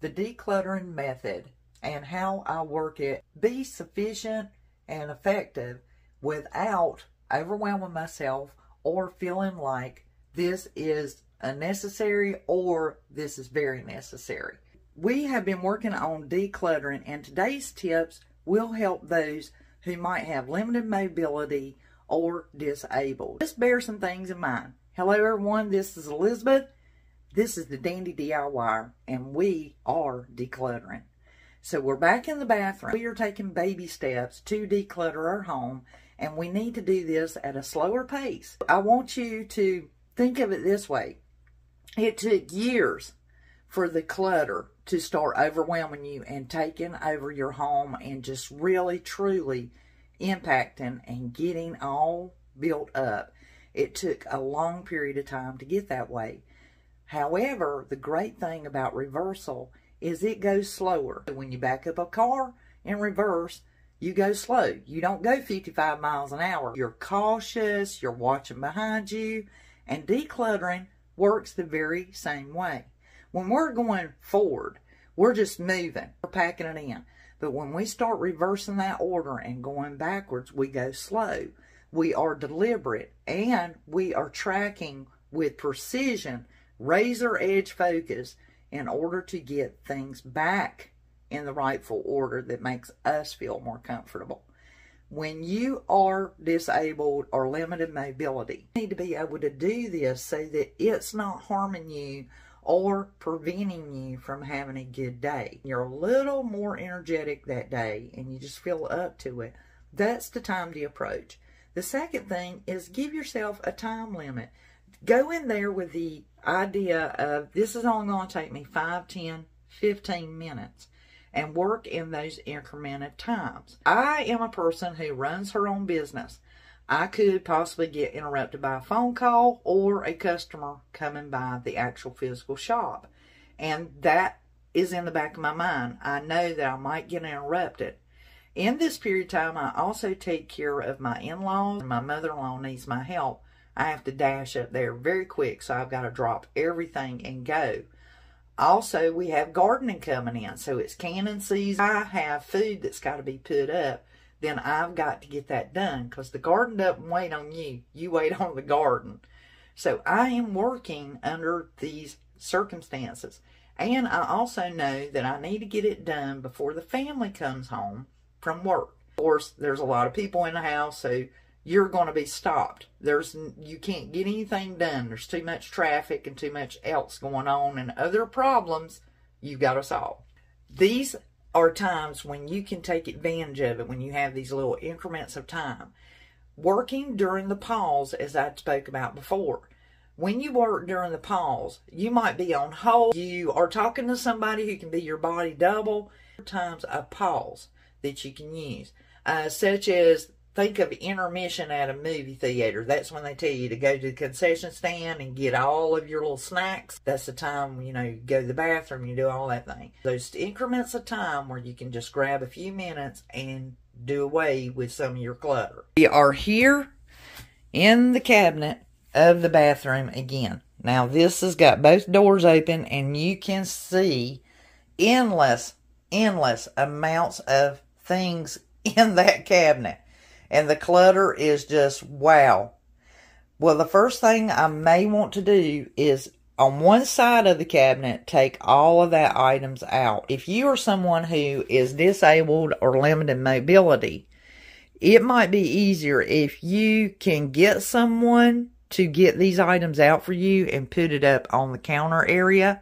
the decluttering method and how I work it be sufficient and effective without overwhelming myself or feeling like this is unnecessary or this is very necessary. We have been working on decluttering, and today's tips will help those who might have limited mobility or disabled. Just bear some things in mind. Hello everyone, this is Elizabeth. This is the Dandy DIY, and we are decluttering. So we're back in the bathroom. We are taking baby steps to declutter our home, and we need to do this at a slower pace. I want you to think of it this way. It took years for the clutter to start overwhelming you and taking over your home and just really, truly impacting and getting all built up. It took a long period of time to get that way. However, the great thing about reversal is it goes slower. When you back up a car in reverse, you go slow. You don't go 55 miles an hour. You're cautious, you're watching behind you, and decluttering works the very same way. When we're going forward, we're just moving, we're packing it in. But when we start reversing that order and going backwards, we go slow. We are deliberate, and we are tracking with precision, razor edge focus, in order to get things back in the rightful order that makes us feel more comfortable. When you are disabled or limited mobility, you need to be able to do this so that it's not harming you or preventing you from having a good day. You're a little more energetic that day and you just feel up to it. That's the time to approach. The second thing is give yourself a time limit. Go in there with the idea of this is only going to take me 5, 10, 15 minutes and work in those incremented times. I am a person who runs her own business. I could possibly get interrupted by a phone call or a customer coming by the actual physical shop. And that is in the back of my mind. I know that I might get interrupted. In this period of time, I also take care of my in-laws. My mother-in-law needs my help. I have to dash up there very quick, so I've got to drop everything and go. Also, we have gardening coming in, so it's canning season. I have food that's got to be put up. Then I've got to get that done because the garden doesn't wait on you. You wait on the garden. So I am working under these circumstances. And I also know that I need to get it done before the family comes home from work. Of course, there's a lot of people in the house, so you're going to be stopped. You can't get anything done. There's too much traffic and too much else going on and other problems you've got to solve. These are times when you can take advantage of it, when you have these little increments of time. Working during the pause, as I spoke about before. When you work during the pause, you might be on hold. You are talking to somebody who can be your body double. Times a pause that you can use, such as think of intermission at a movie theater. That's when they tell you to go to the concession stand and get all of your little snacks. That's the time, you go to the bathroom, you do all that thing. Those increments of time where you can just grab a few minutes and do away with some of your clutter. We are here in the cabinet of the bathroom again. Now this has got both doors open and you can see endless amounts of things in that cabinet. And the clutter is just wow. Well, the first thing I may want to do is on one side of the cabinet, take all of that items out. If you are someone who is disabled or limited mobility, it might be easier if you can get someone to get these items out for you and put it up on the counter area,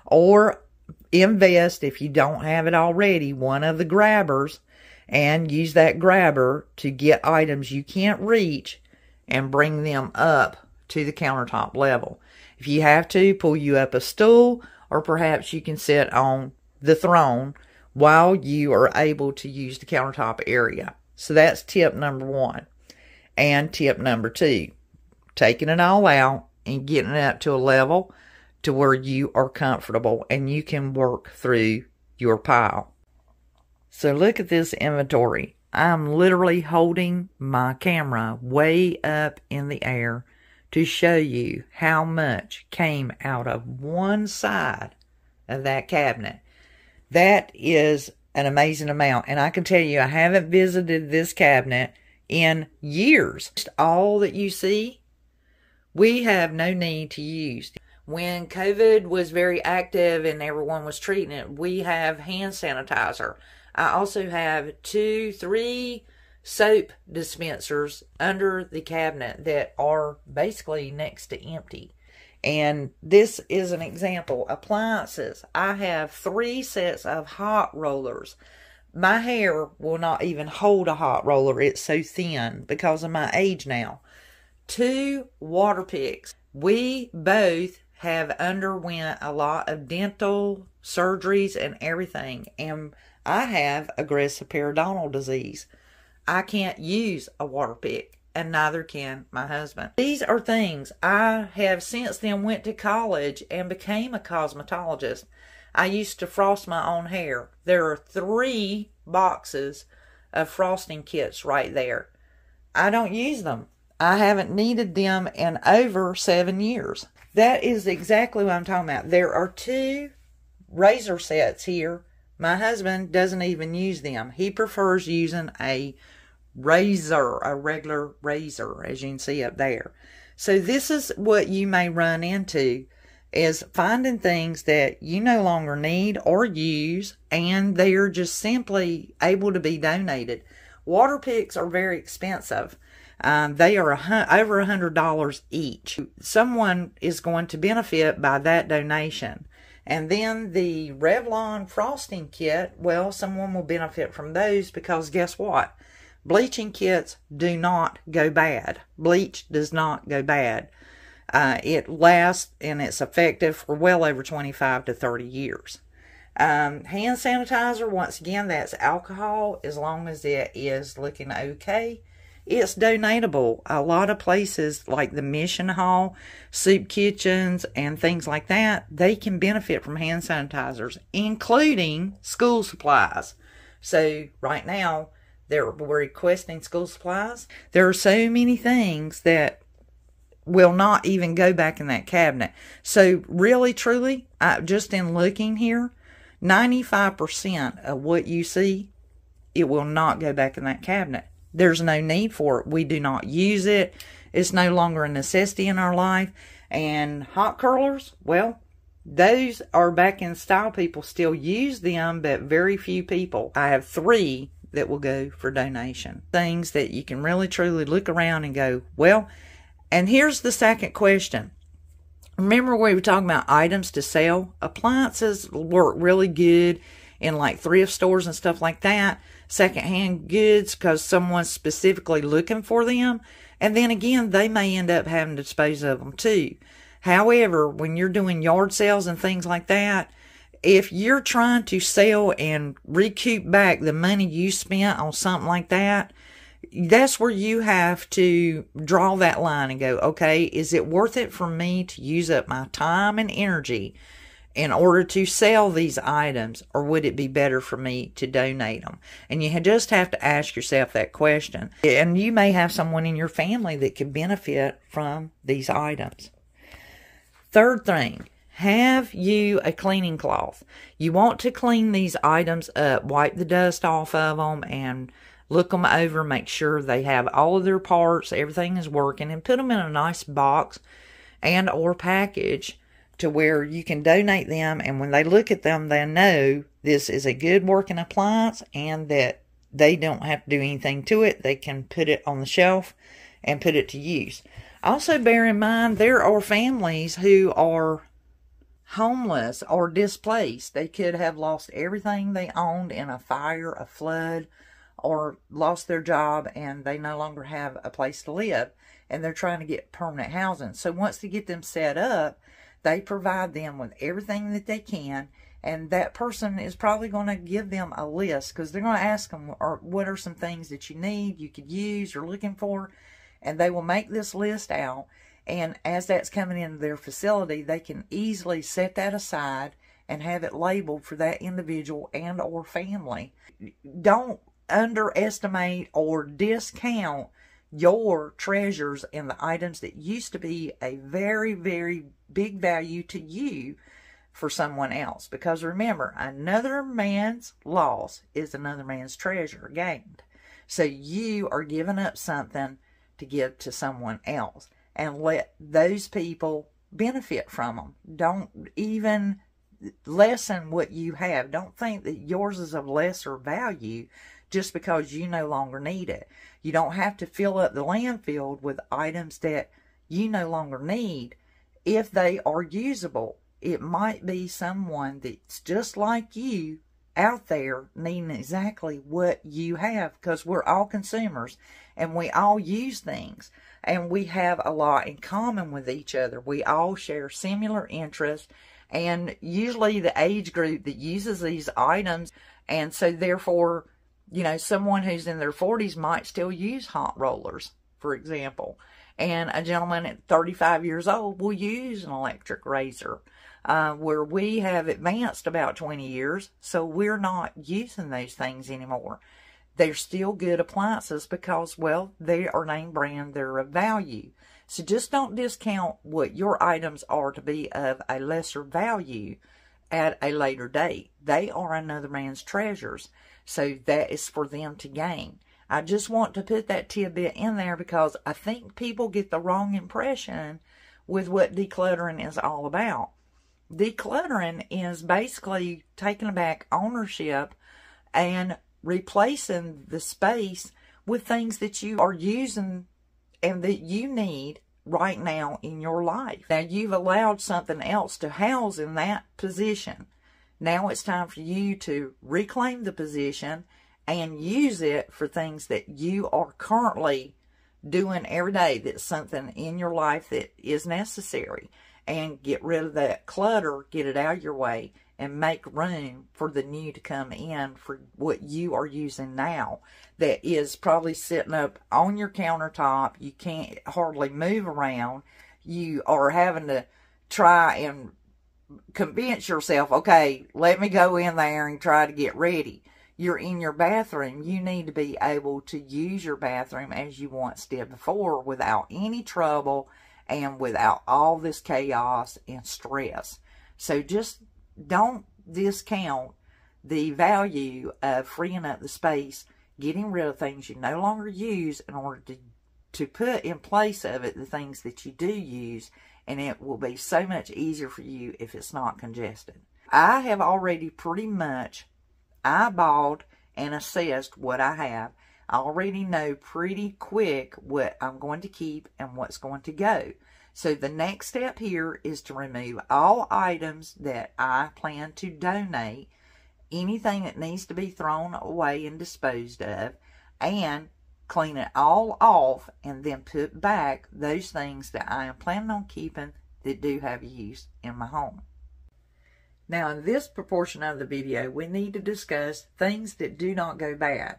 or invest, if you don't have it already, one of the grabbers, and use that grabber to get items you can't reach and bring them up to the countertop level. If you have to, pull you up a stool, or perhaps you can sit on the throne while you are able to use the countertop area. So that's tip number 1. And tip number 2, taking it all out and getting it up to a level to where you are comfortable and you can work through your pile. So look at this inventory. I'm literally holding my camera way up in the air to show you how much came out of one side of that cabinet. That is an amazing amount. And I can tell you, I haven't visited this cabinet in years. All that you see, we have no need to use. When COVID was very active and everyone was treating it, we have hand sanitizer. I also have 2, 3 soap dispensers under the cabinet that are basically next to empty. And this is an example. Appliances. I have 3 sets of hot rollers. My hair will not even hold a hot roller. It's so thin because of my age now. 2 water picks. We both have underwent a lot of dental surgeries and everything. And I have aggressive periodontal disease. I can't use a water pick, and neither can my husband. These are things I have since then went to college and became a cosmetologist. I used to frost my own hair. There are 3 boxes of frosting kits right there. I don't use them. I haven't needed them in over 7 years. That is exactly what I'm talking about. There are 2 razor sets here. My husband doesn't even use them. He prefers using a razor, a regular razor, as you can see up there. So this is what you may run into, is finding things that you no longer need or use, and they are just simply able to be donated. Water picks are very expensive. They are over $100 each. Someone is going to benefit by that donation. And then the Revlon frosting kit, well, someone will benefit from those, because guess what? Bleaching kits do not go bad. Bleach does not go bad. It lasts and it's effective for well over 25 to 30 years. Hand sanitizer, once again, that's alcohol, as long as it is looking okay. It's donatable. A lot of places like the Mission Hall, soup kitchens, and things like that, they can benefit from hand sanitizers, including school supplies. So right now, we're requesting school supplies. There are so many things that will not even go back in that cabinet. So really, truly, just in looking here, 95% of what you see, it will not go back in that cabinet. There's no need for it. We do not use it. It's no longer a necessity in our life. And hot curlers, well, those are back in style. People still use them, but very few people. I have 3 that will go for donation. Things that you can really truly look around and go, well, and here's the second question. Remember we were talking about items to sell? Appliances work really good in like thrift stores and stuff like that. Secondhand goods, because someone's specifically looking for them. And then again, they may end up having to dispose of them too. However, when you're doing yard sales and things like that, if you're trying to sell and recoup back the money you spent on something like that, that's where you have to draw that line and go, okay, is it worth it for me to use up my time and energy in order to sell these items, or would it be better for me to donate them? And you just have to ask yourself that question. And you may have someone in your family that could benefit from these items. Third thing, have you a cleaning cloth? You want to clean these items up, wipe the dust off of them, and look them over, make sure they have all of their parts, everything is working, and put them in a nice box and or package to where you can donate them, and when they look at them, they know this is a good working appliance and that they don't have to do anything to it. They can put it on the shelf and put it to use. Also bear in mind, there are families who are homeless or displaced. They could have lost everything they owned in a fire, a flood, or lost their job, and they no longer have a place to live, and they're trying to get permanent housing. So once they get them set up, they provide them with everything that they can, and that person is probably going to give them a list, because they're going to ask them, what are some things that you need, you could use, you're looking for, and they will make this list out. And as that's coming into their facility, they can easily set that aside and have it labeled for that individual and or family. Don't underestimate or discount your treasures and the items that used to be a very, very big value to you. for someone else. Because remember, another man's loss is another man's treasure gained. So you are giving up something to give to someone else, and let those people benefit from them. Don't even lessen what you have. Don't think that yours is of lesser value just because you no longer need it. You don't have to fill up the landfill with items that you no longer need if they are usable. It might be someone that's just like you out there needing exactly what you have, because we're all consumers and we all use things and we have a lot in common with each other. We all share similar interests, and usually the age group that uses these items, and so therefore, you know, someone who's in their 40s might still use hot rollers, for example, and a gentleman at 35 years old will use an electric razor. Where we have advanced about 20 years, so we're not using those things anymore. They're still good appliances because, well, they are name brand, they're of value. So just don't discount what your items are to be of a lesser value at a later date. They are another man's treasures, so that is for them to gain. I just want to put that tidbit in there because I think people get the wrong impression with what decluttering is all about. Decluttering is basically taking back ownership and replacing the space with things that you are using and that you need right now in your life. Now, you've allowed something else to house in that position. Now it's time for you to reclaim the position and use it for things that you are currently doing every day. That's something in your life that is necessary. And get rid of that clutter, get it out of your way, and make room for the new to come in for what you are using now that is probably sitting up on your countertop. You can't hardly move around. You are having to try and convince yourself, okay, let me go in there and try to get ready. You're in your bathroom. You need to be able to use your bathroom as you once did before without any trouble and without all this chaos and stress. So just don't discount the value of freeing up the space, getting rid of things you no longer use in order to put in place of it the things that you do use, and it will be so much easier for you if it's not congested. I have already pretty much eyeballed and assessed what I have. I already know pretty quick what I'm going to keep and what's going to go. So the next step here is to remove all items that I plan to donate, anything that needs to be thrown away and disposed of, and clean it all off and then put back those things that I am planning on keeping that do have use in my home. Now, in this portion of the video, we need to discuss things that do not go bad.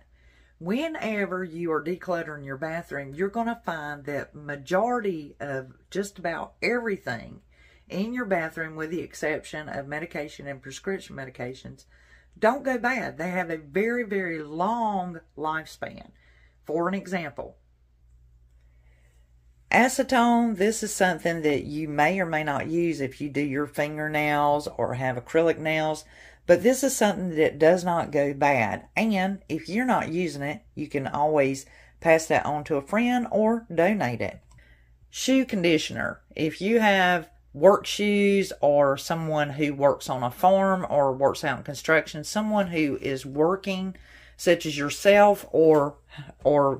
Whenever you are decluttering your bathroom, you're going to find that majority of just about everything in your bathroom, with the exception of medication and prescription medications, don't go bad. They have a very, very long lifespan. For an example, acetone, this is something that you may or may not use if you do your fingernails or have acrylic nails. But this is something that does not go bad. And if you're not using it, you can always pass that on to a friend or donate it. Shoe conditioner. If you have work shoes or someone who works on a farm or works out in construction, someone who is working, such as yourself or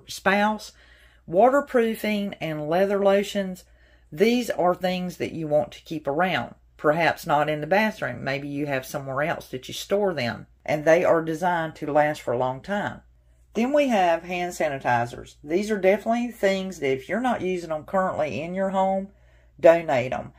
spouse, waterproofing and leather lotions, these are things that you want to keep around. Perhaps not in the bathroom. Maybe you have somewhere else that you store them. And they are designed to last for a long time. Then we have hand sanitizers. These are definitely things that if you're not using them currently in your home, donate them.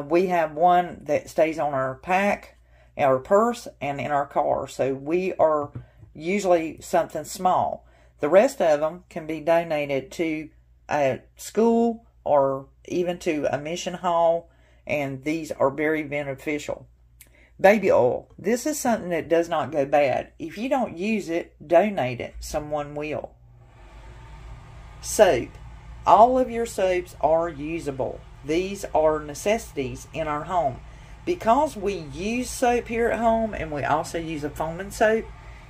We have one that stays on our pack, our purse, and in our car. So we are usually something small. The rest of them can be donated to a school or even to a mission hall. And these are very beneficial. Baby oil. This is something that does not go bad. If you don't use it, donate it. Someone will. Soap. All of your soaps are usable. These are necessities in our home. Because we use soap here at home and we also use a foaming soap,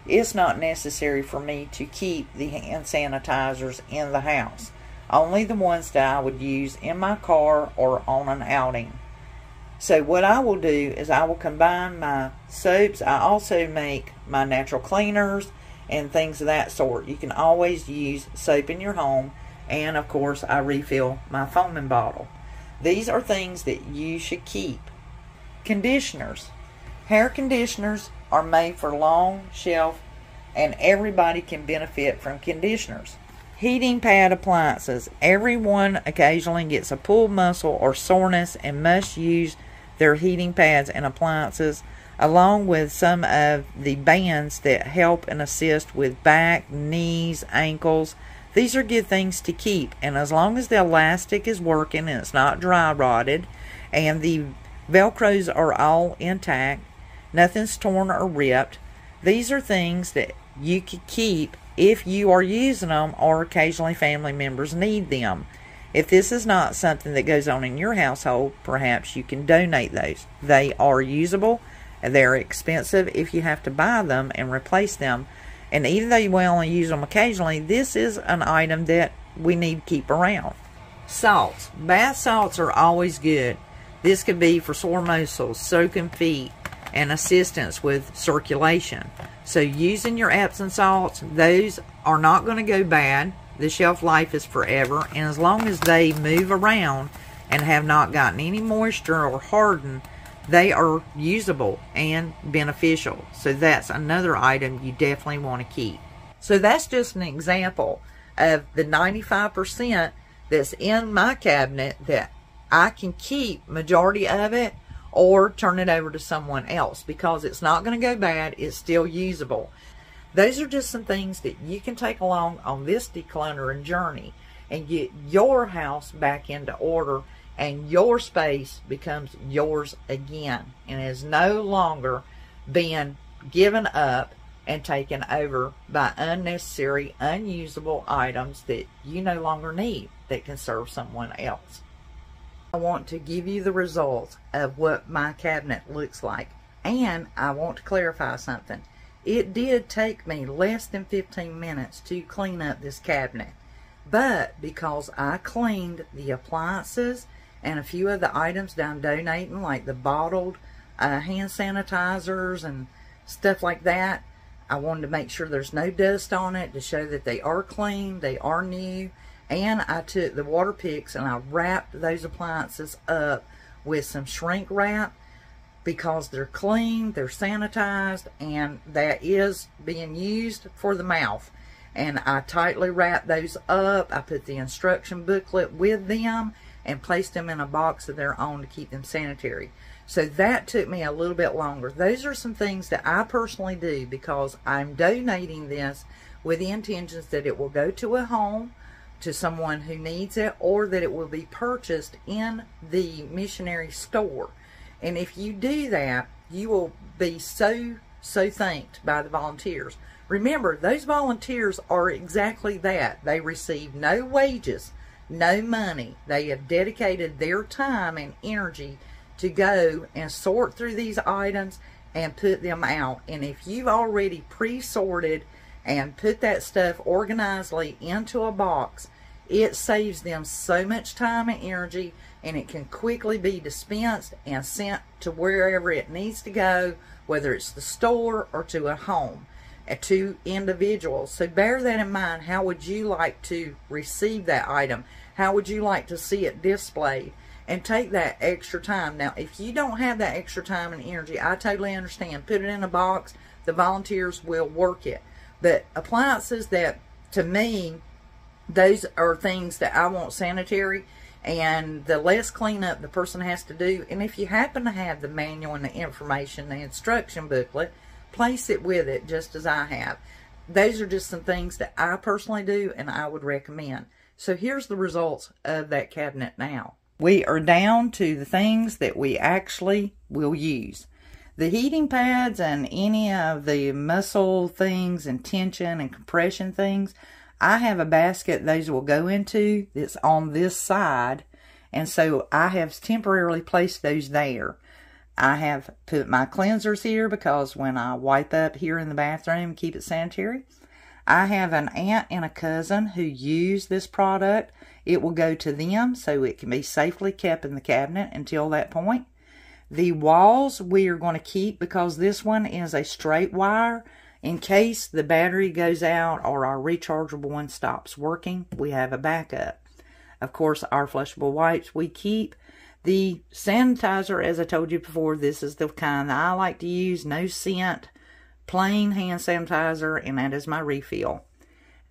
it's not necessary for me to keep the hand sanitizers in the house. Only the ones that I would use in my car or on an outing. So what I will do is I will combine my soaps. I also make my natural cleaners and things of that sort. You can always use soap in your home. And of course I refill my foaming bottle. These are things that you should keep. Conditioners. Hair conditioners are made for long shelf and everybody can benefit from conditioners. Heating pad appliances. Everyone occasionally gets a pulled muscle or soreness and must use their heating pads and appliances along with some of the bands that help and assist with back, knees, ankles. These are good things to keep, and as long as the elastic is working and it's not dry rotted and the velcros are all intact, nothing's torn or ripped, these are things that you could keep if you are using them or occasionally family members need them. If this is not something that goes on in your household, perhaps you can donate those. They are usable. They're expensive if you have to buy them and replace them. And even though you will only use them occasionally, this is an item that we need to keep around. Salts. Bath salts are always good. This could be for sore muscles, soaking feet, and assistance with circulation. So using your Epsom salts, those are not going to go bad. The shelf life is forever, and as long as they move around and have not gotten any moisture or hardened, they are usable and beneficial. So that's another item you definitely want to keep. So that's just an example of the 95% that's in my cabinet that I can keep majority of it or turn it over to someone else because it's not going to go bad. It's still usable. Those are just some things that you can take along on this decluttering journey and get your house back into order, and your space becomes yours again and is no longer being given up and taken over by unnecessary, unusable items that you no longer need that can serve someone else. I want to give you the results of what my cabinet looks like, and I want to clarify something. It did take me less than 15 minutes to clean up this cabinet, but because I cleaned the appliances and a few of the items that I'm donating, like the bottled hand sanitizers and stuff like that, I wanted to make sure there's no dust on it to show that they are clean, they are new. And I took the water picks and I wrapped those appliances up with some shrink wrap because they're clean, they're sanitized, and that is being used for the mouth. And I tightly wrapped those up. I put the instruction booklet with them and placed them in a box of their own to keep them sanitary. So that took me a little bit longer. Those are some things that I personally do because I'm donating this with the intentions that it will go to a home, to someone who needs it, or that it will be purchased in the missionary store. And if you do that, you will be so thanked by the volunteers. Remember, those volunteers are exactly that. They receive no wages, no money. They have dedicated their time and energy to go and sort through these items and put them out. And if you've already pre-sorted and put that stuff organizedly into a box, it saves them so much time and energy, and it can quickly be dispensed and sent to wherever it needs to go, whether it's the store or to a home, to individuals. So bear that in mind. How would you like to receive that item? How would you like to see it displayed? And take that extra time. Now, if you don't have that extra time and energy, I totally understand. Put it in a box. The volunteers will work it. But appliances that, to me, those are things that I want sanitary, and the less cleanup the person has to do. And if you happen to have the manual and the information, the instruction booklet, place it with it just as I have. Those are just some things that I personally do and I would recommend. So here's the results of that cabinet now. We are down to the things that we actually will use. The heating pads and any of the muscle things and tension and compression things, I have a basket those will go into that's on this side, and so I have temporarily placed those there. I have put my cleansers here because when I wipe up here in the bathroom, keep it sanitary. I have an aunt and a cousin who use this product. It will go to them so it can be safely kept in the cabinet until that point. The walls we are going to keep because this one is a straight wire. In case the battery goes out or our rechargeable one stops working, we have a backup. Of course, our flushable wipes we keep. The sanitizer, as I told you before, this is the kind that I like to use. No scent, plain hand sanitizer, and that is my refill.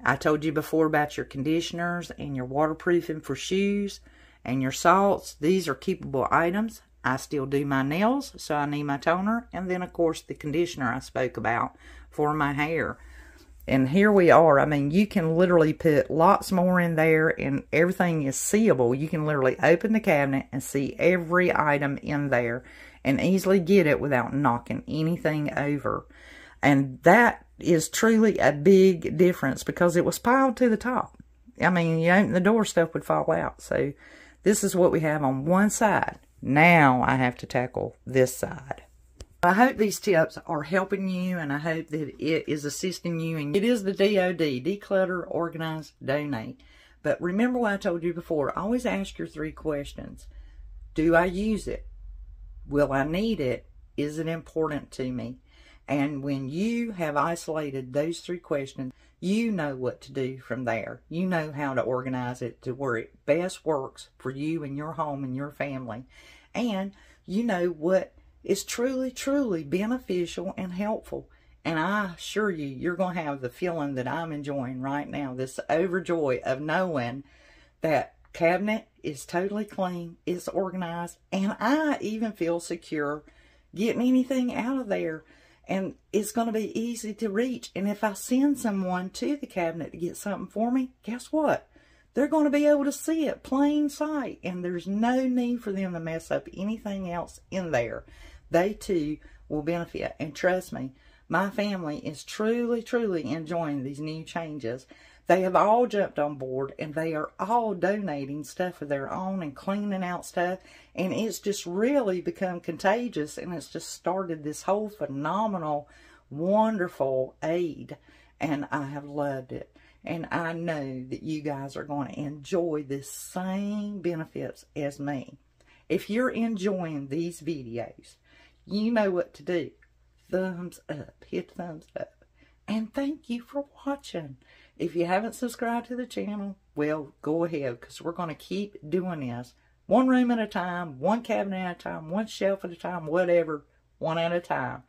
I told you before about your conditioners and your waterproofing for shoes and your salts. These are keepable items. I still do my nails, so I need my toner. And then, of course, the conditioner I spoke about for my hair. And here we are. I mean, you can literally put lots more in there and everything is seeable. You can literally open the cabinet and see every item in there and easily get it without knocking anything over. And that is truly a big difference because it was piled to the top. I mean, you open the door, stuff would fall out. So this is what we have on one side. Now I have to tackle this side. I hope these tips are helping you, and I hope that it is assisting you. And it is the DOD, Declutter, Organize, Donate. But remember what I told you before. Always ask your 3 questions. Do I use it? Will I need it? Is it important to me? And when you have isolated those 3 questions, you know what to do from there. You know how to organize it to where it best works for you and your home and your family. And you know what is truly, truly beneficial and helpful. And I assure you, you're going to have the feeling that I'm enjoying right now. This overjoy of knowing that cabinet is totally clean, it's organized, and I even feel secure getting anything out of there. And it's going to be easy to reach. And if I send someone to the cabinet to get something for me, guess what? They're going to be able to see it plain sight. And there's no need for them to mess up anything else in there. They too will benefit. And trust me, my family is truly, truly enjoying these new changes. They have all jumped on board and they are all donating stuff of their own and cleaning out stuff. And it's just really become contagious, and it's just started this whole phenomenal, wonderful aid. And I have loved it. And I know that you guys are going to enjoy the same benefits as me. If you're enjoying these videos, you know what to do. Thumbs up. Hit thumbs up. And thank you for watching. If you haven't subscribed to the channel, well, go ahead, because we're going to keep doing this. One room at a time, one cabinet at a time, one shelf at a time, whatever, one at a time.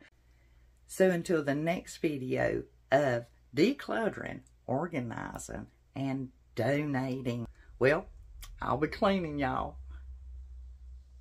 So until the next video of decluttering, organizing, and donating, well, I'll be cleaning, y'all.